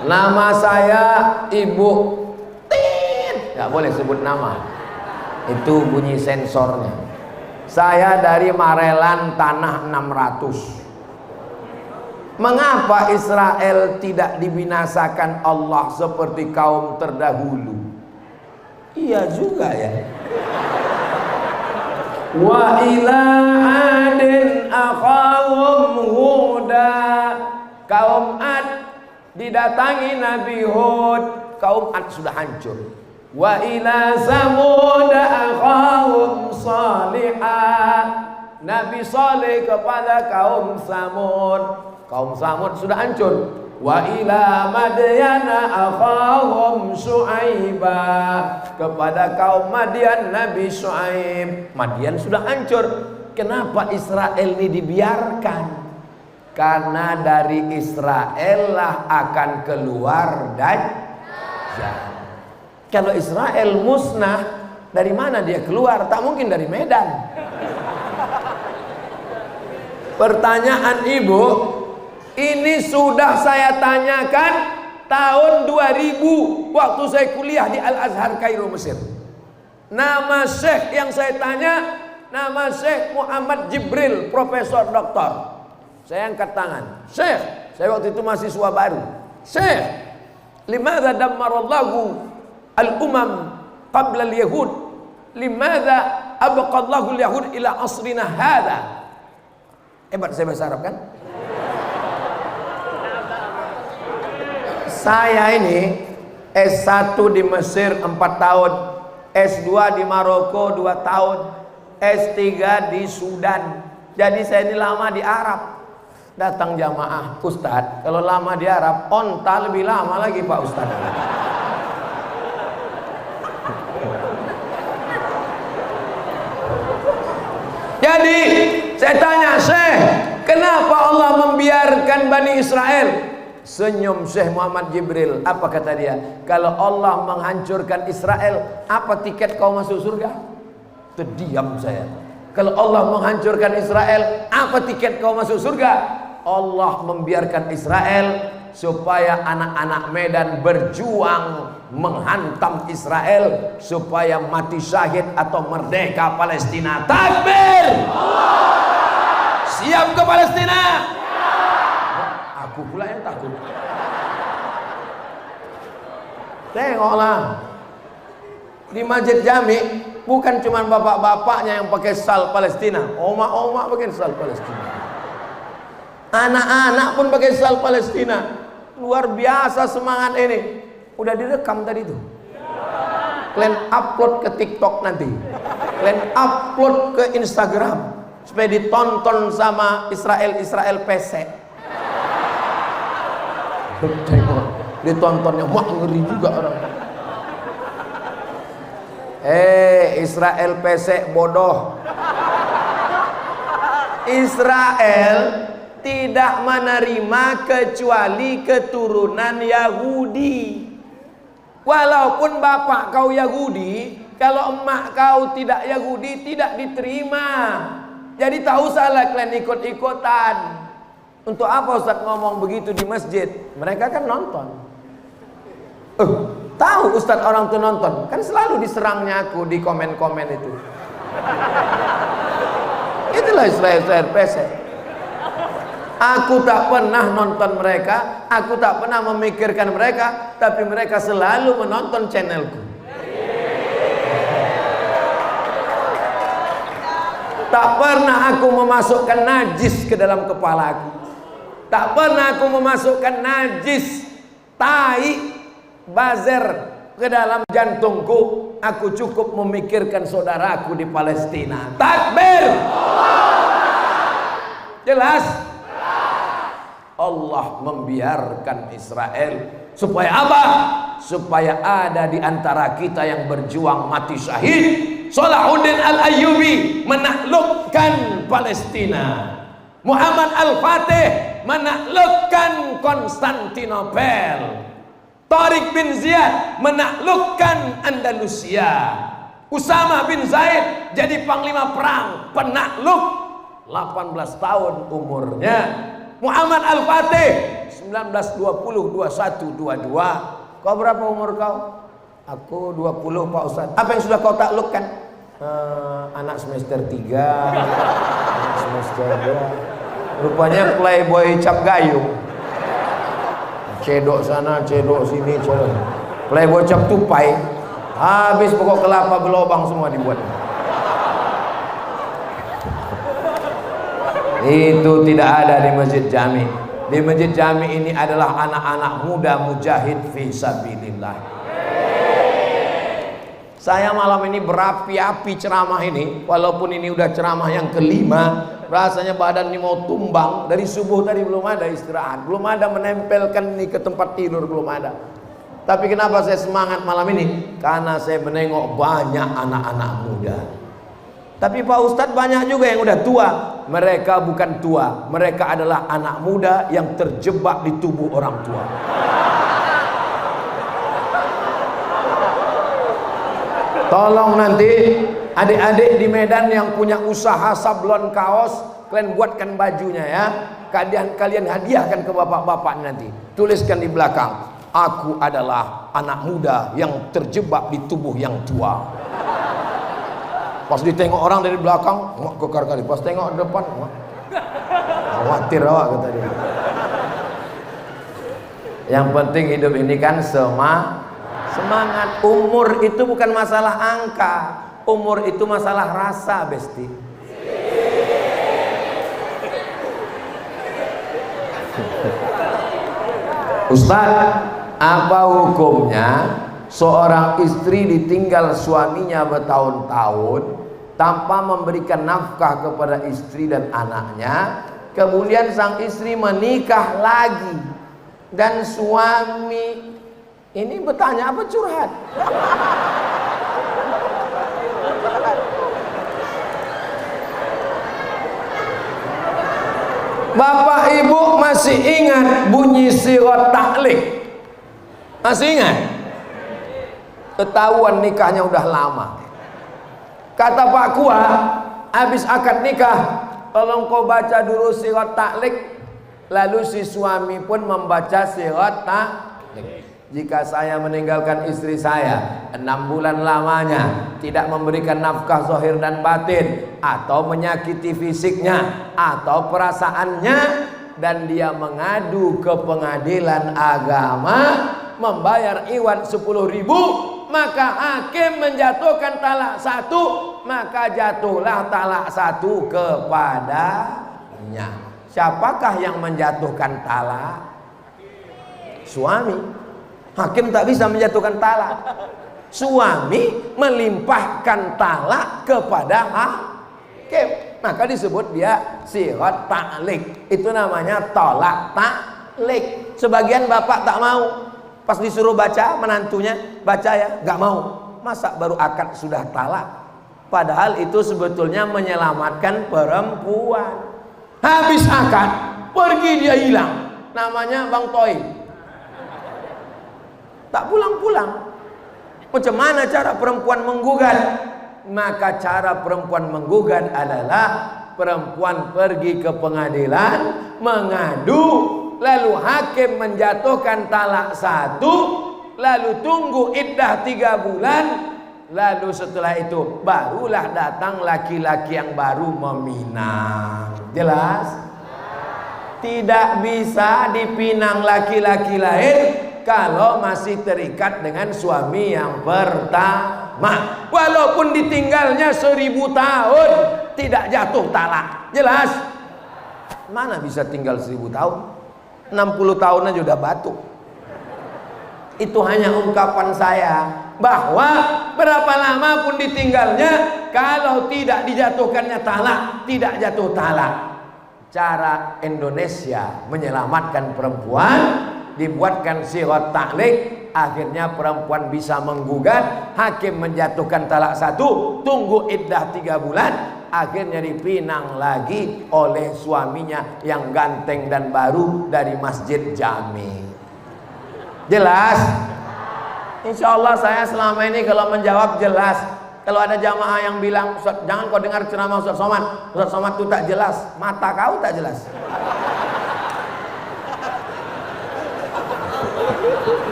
Nama saya Ibu Tit. Nggak boleh sebut nama. Itu bunyi sensornya. Saya dari Marelan Tanah 600. Mengapa Israel tidak dibinasakan Allah seperti kaum terdahulu? Iya juga ya. Wa ila adin akhahum huda. Kaum Ad didatangi Nabi Hud, kaum Ad sudah hancur. Wa ila samud akhahum salihah. Nabi Saleh kepada kaum Samud, kaum Samud sudah hancur. Wa ila Madyana akhahum Syuaibah. Kepada kaum Madian Nabi Syuaib. Madian sudah hancur. Kenapa Israel ini dibiarkan? Karena dari Israel lah akan keluar Dajjal. Kalau Israel musnah, dari mana dia keluar? Tak mungkin dari Medan. Pertanyaan ibu, ini sudah saya tanyakan tahun 2000 waktu saya kuliah di Al-Azhar Kairo, Mesir. Nama syekh yang saya tanya, nama Syekh Muhammad Jibril, profesor doktor. Saya angkat tangan. Syekh, saya waktu itu mahasiswa baru. Syekh, limadza dammarallahu al-umam qabla al-yahud? Limadza abqallahu al-yahud ila asrina hadha? Hebat saya bahasa Arab kan? Saya ini S1 di Mesir 4 tahun, S2 di Maroko 2 tahun, S3 di Sudan. Jadi saya ini lama di Arab. Datang jamaah, Ustadz, kalau lama di Arab, onta lebih lama lagi Pak Ustadz. Jadi saya tanya, Syekh, kenapa Allah membiarkan Bani Israel? Senyum Syekh Muhammad Jibril. Apa kata dia? Kalau Allah menghancurkan Israel, apa tiket kau masuk surga? Terdiam saya. Kalau Allah menghancurkan Israel, apa tiket kau masuk surga? Allah membiarkan Israel supaya anak-anak Medan berjuang menghantam Israel supaya mati syahid atau merdeka Palestina. Takbir! Siap ke Palestina? Aku pula yang takut. Tengoklah di Masjid Jami, bukan cuma bapak-bapaknya yang pakai sal Palestina, omak-omak pakai sal Palestina, anak-anak pun pakai sal Palestina. Luar biasa semangat ini. Udah direkam tadi tuh. Kalian upload ke TikTok nanti, kalian upload ke Instagram supaya ditonton sama Israel pesek. Tengok, ditontonnya, wah ngeri juga orang. Israel pesek bodoh. Israel tidak menerima kecuali keturunan Yahudi. Walaupun bapak kau Yahudi, kalau emak kau tidak Yahudi, tidak diterima. Jadi tak usahlah kalian ikut-ikutan. Untuk apa Ustaz ngomong begitu di masjid? Mereka kan nonton. Tahu Ustaz orang tuh nonton? Kan selalu diserangnya aku di komen-komen itu. Itulah Israel pesek. Aku tak pernah nonton mereka, aku tak pernah memikirkan mereka, tapi mereka selalu menonton channelku. Tak pernah aku memasukkan najis ke dalam kepalaku. Tak pernah aku memasukkan najis, tai, bazer ke dalam jantungku. Aku cukup memikirkan saudaraku di Palestina. Takbir! Jelas? Allah membiarkan Israel supaya apa? Supaya ada di antara kita yang berjuang mati syahid. Salahuddin Al-Ayyubi menaklukkan Palestina. Muhammad Al-Fatih menaklukkan Konstantinopel. Tariq bin Ziyad menaklukkan Andalusia. Usama bin Zaid jadi panglima perang, penakluk, 18 tahun umurnya. Muhammad Al-Fatih 19, 20, 21, 22. Kau berapa umur kau? Aku 20 Pak Ustadz. Apa yang sudah kau taklukkan? Anak semester 3, anak semester 2. Rupanya playboy cap gayung. Cedok sana, cedok sini, cedok. Playboy cap tupai. Habis pokok kelapa berlobang semua dibuat. Itu tidak ada di Masjid Jami. Di Masjid Jami ini adalah anak-anak muda mujahid fi sabilillah. Saya malam ini berapi-api ceramah ini, walaupun ini udah ceramah yang kelima, rasanya badan ini mau tumbang. Dari subuh tadi belum ada istirahat, belum ada menempelkan ini ke tempat tidur, belum ada. Tapi kenapa saya semangat malam ini? Karena saya menengok banyak anak-anak muda. Tapi Pak Ustadz banyak juga yang udah tua. Mereka bukan tua, mereka adalah anak muda yang terjebak di tubuh orang tua. Tolong nanti adik-adik di Medan yang punya usaha sablon kaos, kalian buatkan bajunya ya. Kalian hadiahkan ke bapak-bapak nanti. Tuliskan di belakang, aku adalah anak muda yang terjebak di tubuh yang tua. Pas ditengok orang dari belakang, kekar kali. Pas tengok depan, khawatir awak kata dia. Yang penting hidup ini kan semangat. Umur itu bukan masalah angka, umur itu masalah rasa, Besti. Ustaz, apa hukumnya seorang istri ditinggal suaminya bertahun-tahun tanpa memberikan nafkah kepada istri dan anaknya, kemudian sang istri menikah lagi dan suami ini bertanya apa curhat? Bapak Ibu masih ingat bunyi sirat taklik? Masih ingat? Ketahuan nikahnya udah lama. Kata Pak Kua, habis akad nikah, tolong kau baca dulu sirat taklik. Lalu si suami pun membaca sirat taklik. Jika saya meninggalkan istri saya 6 bulan lamanya, tidak memberikan nafkah zahir dan batin, atau menyakiti fisiknya atau perasaannya, dan dia mengadu ke pengadilan agama membayar iwan 10.000, maka hakim menjatuhkan talak 1, maka jatuhlah talak 1 kepadanya. Siapakah yang menjatuhkan talak? Suami. Hakim tak bisa menjatuhkan talak. Suami melimpahkan talak kepada hakim, maka disebut dia sirat taklik. Itu namanya tolak taklik. Sebagian bapak tak mau, pas disuruh baca menantunya, baca ya, nggak mau. Masa baru akad sudah talak? Padahal itu sebetulnya menyelamatkan perempuan. Habis akad, pergi dia hilang. Namanya Bang Toy. Tak pulang-pulang. Macam mana cara perempuan menggugat? Maka cara perempuan menggugat adalah perempuan pergi ke pengadilan, mengadu, lalu hakim menjatuhkan talak 1, lalu tunggu iddah 3 bulan, lalu setelah itu barulah datang laki-laki yang baru meminang. Jelas? Tidak bisa dipinang laki-laki lain kalau masih terikat dengan suami yang pertama, walaupun ditinggalnya 1000 tahun tidak jatuh talak. Jelas? Mana bisa tinggal 1000 tahun? 60 tahun aja udah batu. Itu hanya ungkapan saya bahwa berapa lama pun ditinggalnya, kalau tidak dijatuhkannya talak, tidak jatuh talak. Cara Indonesia menyelamatkan perempuan, dibuatkan sirat taklik, akhirnya perempuan bisa menggugat, hakim menjatuhkan talak 1, tunggu iddah 3 bulan, akhirnya dipinang lagi oleh suaminya yang ganteng dan baru dari Masjid Jami. Jelas? Insya Allah saya selama ini kalau menjawab jelas. Kalau ada jamaah yang bilang, Ustaz, jangan kau dengar ceramah Ustaz Somad, Ustaz Somad itu tak jelas, mata kau tak jelas.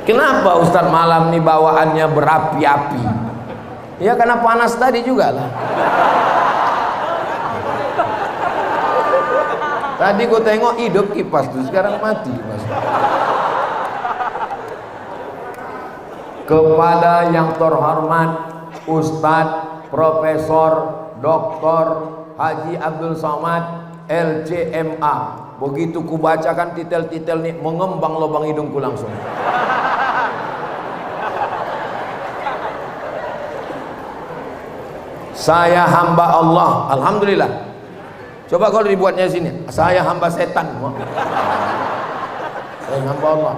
Kenapa Ustadz malam ini bawaannya berapi-api? Ya karena panas tadi juga lah. Tadi gue tengok hidup kipas tuh, sekarang mati mas. Kepada yang terhormat Ustadz Profesor Dr. Haji Abdul Somad LCMA, begitu kubacakan titel-titel nih mengembang lubang hidungku langsung. Saya hamba Allah, alhamdulillah. Coba kalau dibuatnya sini, saya hamba setan. Saya hamba Allah.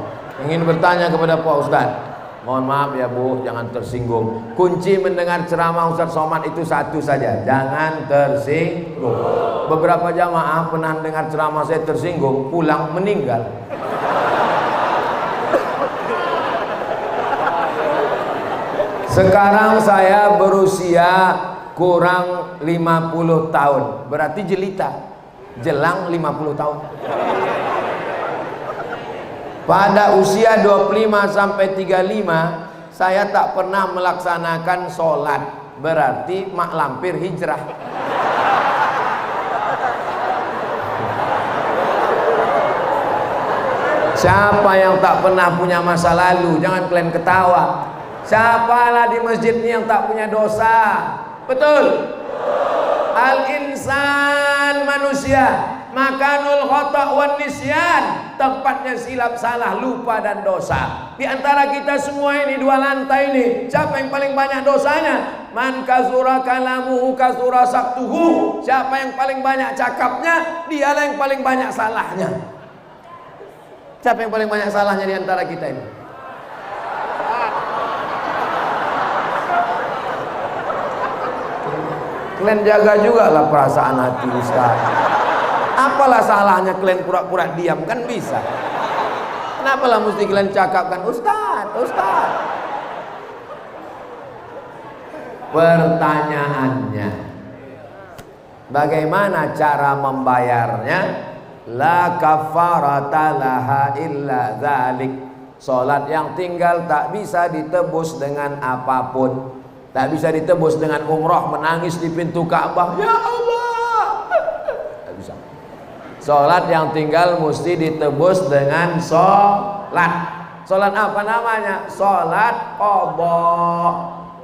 Ingin bertanya kepada Pak Ustadz, mohon maaf ya Bu, jangan tersinggung. Kunci mendengar ceramah Ustadz Somad itu satu saja, jangan tersinggung. Beberapa jamaah pernah dengar ceramah saya tersinggung, pulang meninggal. Sekarang saya berusia kurang 50 tahun, berarti jelita, jelang 50 tahun. Pada usia 25 sampai 35 saya tak pernah melaksanakan sholat, berarti mak lampir hijrah. Siapa yang tak pernah punya masa lalu? Jangan kalian ketawa. Siapalah di masjid ini yang tak punya dosa? Betul. Al-insan manusia makanul khata' wan nisyan, tempatnya silap, salah, lupa dan dosa. Di antara kita semua ini dua lantai ini, siapa yang paling banyak dosanya? Man kasura kalamuhu kasura saktuhu. Siapa yang paling banyak cakapnya, dialah yang paling banyak salahnya. Siapa yang paling banyak salahnya di antara kita ini? Kalian jaga juga lah perasaan hati Ustaz. Apalah salahnya kalian pura-pura diam, kan bisa. Kenapalah mesti kalian cakapkan Ustaz, Ustaz? Pertanyaannya, bagaimana cara membayarnya? La kafarata laha illa dzalik. Salat yang tinggal tak bisa ditebus dengan apapun. Tak bisa ditebus dengan umrah, menangis di pintu Ka'bah, ya Allah. Tak bisa. Salat yang tinggal mesti ditebus dengan salat. Salat apa namanya? Salat qadha.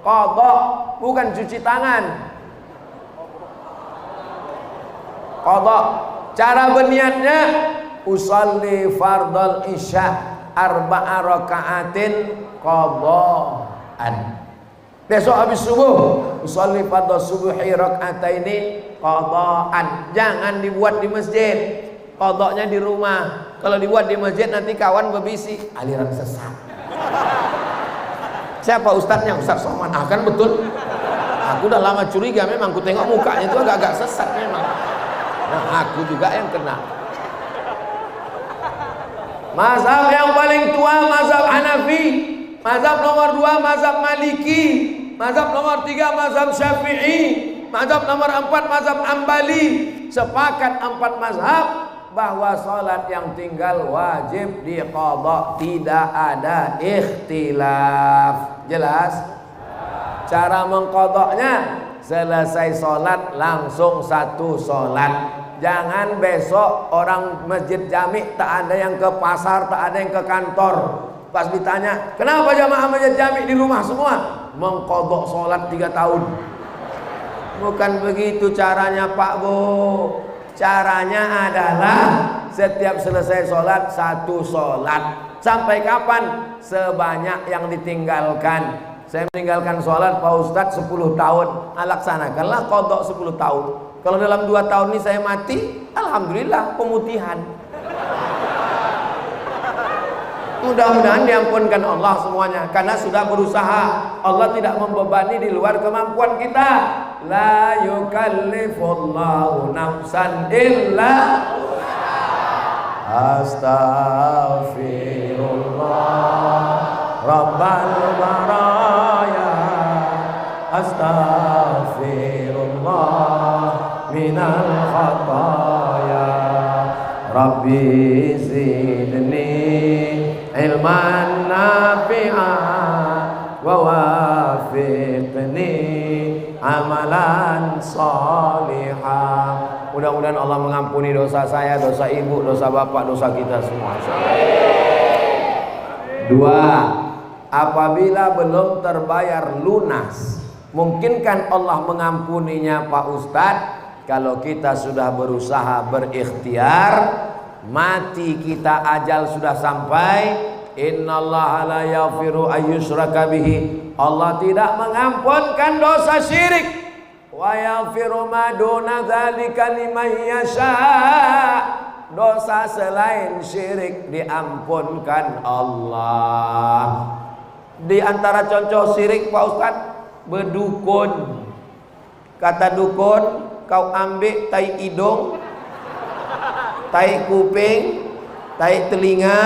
Qadha bukan cuci tangan. Qadha. Cara berniatnya, usalli fardal isya arba'a raka'atin qadha'an. Besok habis subuh, usolli fardhu subuhi rak'ataini qadha'an. Jangan dibuat di masjid, qadha'nya di rumah. Kalau dibuat di masjid nanti kawan berbisik, aliran sesat. Siapa ustadznya? Ustadz Somad. Ah kan betul. Aku udah lama curiga, memang ku tengok mukanya itu agak-agak sesat memang. Nah, aku juga yang kena. Mazhab yang paling tua mazhab Hanafi. Mazhab nomor 2 mazhab Maliki, mazhab nomor 3 mazhab Syafi'i, mazhab nomor 4 mazhab Ambali. Sepakat 4 mazhab bahwa salat yang tinggal wajib diqadha, tidak ada ikhtilaf. Jelas? Cara mengqadhanya, selesai salat langsung satu salat. Jangan besok orang masjid jami tak ada yang ke pasar, tak ada yang ke kantor. Pas ditanya, kenapa jamaah masjid jami di rumah semua? Mengqadha salat 3 tahun. Bukan begitu caranya Pak Bu. Caranya adalah setiap selesai salat satu salat. Sampai kapan? Sebanyak yang ditinggalkan. Saya meninggalkan salat Pak Ustadz 10 tahun. Laksanakanlah qadha 10 tahun. Kalau dalam 2 tahun ini saya mati, alhamdulillah pemutihan. Mudah-mudahan diampunkan Allah semuanya, karena sudah berusaha. Allah tidak membebani di luar kemampuan kita. La yukallifullahu nafsan illa astaghfirullah rabbal baraya, astaghfirullah minal khataya. Rabbi zidni ilman nafi'an wa wafiqni amalan salihah. Mudah-mudahan Allah mengampuni dosa saya, dosa ibu, dosa bapak, dosa kita semua. Dua, apabila belum terbayar lunas, mungkinkan Allah mengampuninya Pak Ustadz kalau kita sudah berusaha berikhtiar, mati kita ajal sudah sampai. Innallaha la yaghfiru ayyushraka bihi, Allah tidak mengampunkan dosa syirik. Wa yaghfiru ma duna dzalika liman yasha, dosa selain syirik diampunkan Allah. Di antara contoh syirik Pak Ustaz, berdukun. Kata dukun, kau ambil tai hidung, tai kuping, tai telinga,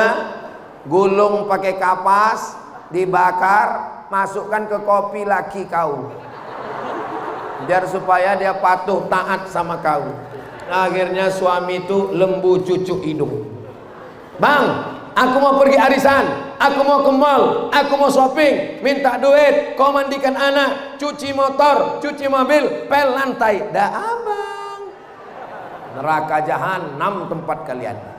gulung pakai kapas, dibakar, masukkan ke kopi laki kau, biar supaya dia patuh taat sama kau. Akhirnya suami itu lembu cucuk hidung. Bang, aku mau pergi arisan, aku mau ke mall, aku mau shopping, minta duit, kau mandikan anak, cuci motor, cuci mobil, pel lantai. Dah abang, neraka jahanam tempat kalian.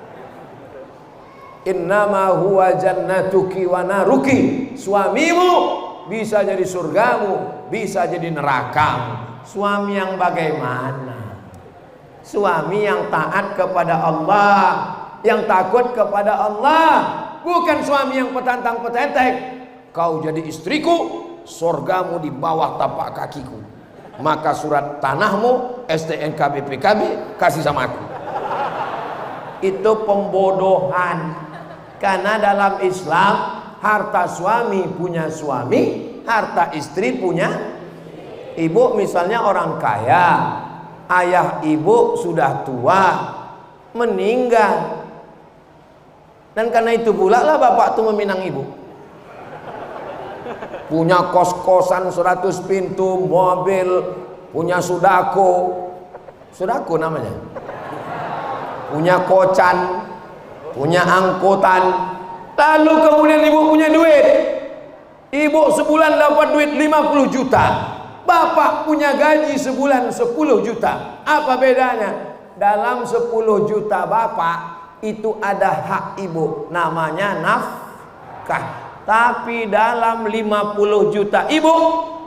Innama huwa jannatuki wa naruki, suamimu bisa jadi surgamu, bisa jadi nerakamu. Suami yang bagaimana? Suami yang taat kepada Allah, yang takut kepada Allah, bukan suami yang petantang petetek. Kau jadi istriku, surgamu di bawah tapak kakiku. Maka surat tanahmu, STNK BPKB kasih sama aku. Itu pembodohan. Karena dalam Islam, harta suami punya suami, harta istri punya ibu. Misalnya orang kaya, ayah ibu sudah tua, meninggal, dan karena itu pula lah bapak tuh meminang ibu. Punya kos-kosan 100 pintu, mobil, punya sudako namanya, punya kocan, punya angkutan. Lalu kemudian ibu punya duit, ibu sebulan dapat duit 50 juta, bapak punya gaji sebulan 10 juta. Apa bedanya? Dalam 10 juta bapak itu ada hak ibu, namanya nafkah. Tapi dalam 50 juta ibu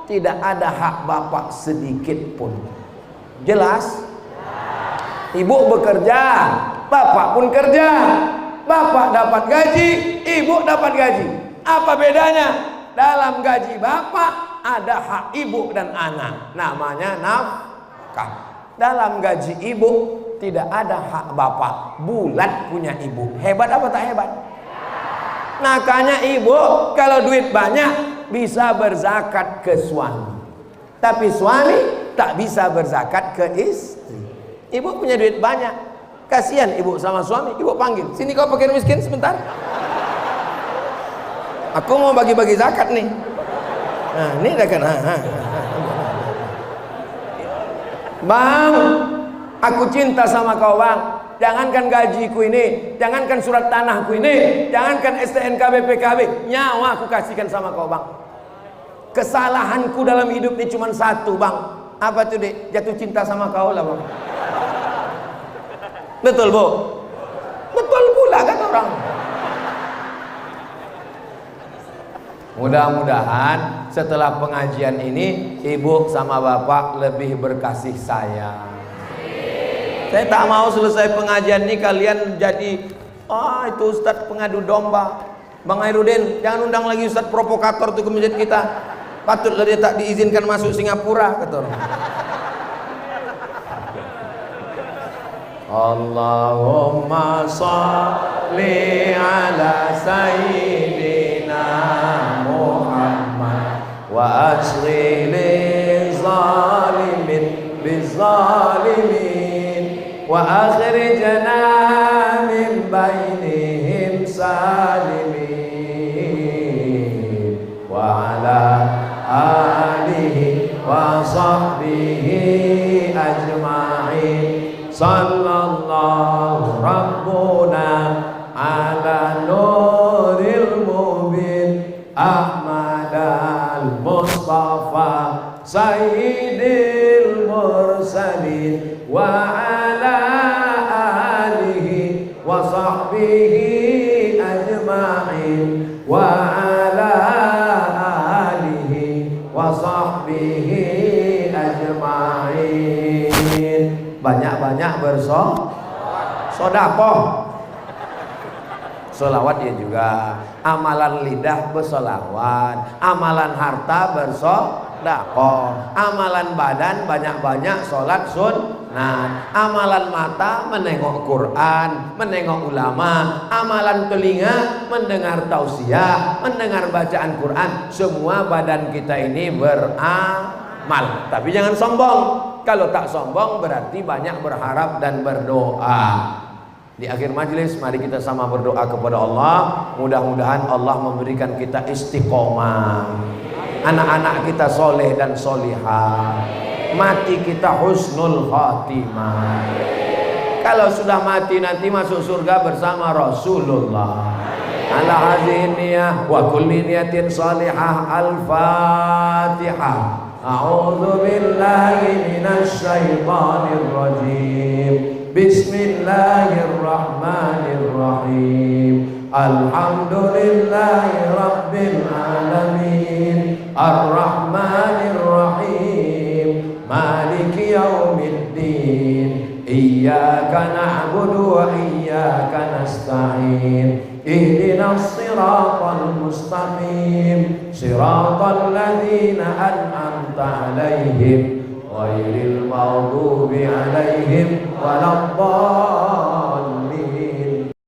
tidak ada hak bapak sedikit pun. Jelas? Ibu bekerja, bapak pun kerja. Bapak dapat gaji, ibu dapat gaji. Apa bedanya? Dalam gaji bapak ada hak ibu dan anak, namanya nafkah. Dalam gaji ibu tidak ada hak bapak, bulat punya ibu. Hebat apa tak hebat? Makanya ibu kalau duit banyak bisa berzakat ke suami, tapi suami tak bisa berzakat ke istri. Ibu punya duit banyak, kasihan ibu sama suami, ibu panggil, sini kau fakir miskin sebentar, aku mau bagi-bagi zakat nih. Nah ini dah kan, bang, aku cinta sama kau bang. Jangankan gajiku ini, jangankan surat tanahku ini, jangankan STNK BPKB, nyawa aku kasihkan sama kau bang. Kesalahanku dalam hidup ini cuma satu bang. Apa tuh dek? Jatuh cinta sama kau lah bang. Betul bu? Betul pula kan orang. Mudah-mudahan setelah pengajian ini ibu sama bapak lebih berkasih sayang. Saya tak mau selesai pengajian ini kalian jadi itu ustadz pengadu domba. Bang Hairudin, jangan undang lagi ustadz provokator tuh ke masjid kita. Patutlah dia tak diizinkan masuk Singapura, kata orang. Allahumma sholli ala sayyidina Muhammad wa asri li zalimin bizalimin wa akhrijna min bainihim salimin wa ala alihi wa sahbihi ajma'in sallallahu rabbu Rabbuna ala nuril mubin Ahmad al-Mustafa Sayyidil mursalin wa ala alihi wa sahbihi ajma'in wa ala alihi wa sahbihi ajma'in. Banyak-banyak bersodakoh. Solawat ya juga. Amalan lidah bersolawat, amalan harta bersodakoh, amalan badan banyak-banyak sholat sunnah, amalan mata menengok Quran, menengok ulama, amalan telinga mendengar tausiah, mendengar bacaan Quran. Semua badan kita ini beramal. Tapi jangan sombong. Kalau tak sombong berarti banyak berharap dan berdoa. Di akhir majelis mari kita sama berdoa kepada Allah. Mudah-mudahan Allah memberikan kita istiqomah, anak-anak kita soleh dan solihah, mati kita husnul khatimah. Kalau sudah mati nanti masuk surga bersama Rasulullah. Ala hadhihi niyah wa kulli niyatin salihah. Al-Fatihah. A'udzu billahi minasy syaithanir rajim. Bismillahirrahmanirrahim. Alhamdulillahi rabbil alamin. Ar-Rahmanir-Rahim. Maliki yaumiddin. Iyyaka na'budu wa iyyaka nasta'in. Ihdinas siratal mustaqim. Siratal ladzina an'amta 'alaihim ghairil maghdubi 'alaihim waladdallin.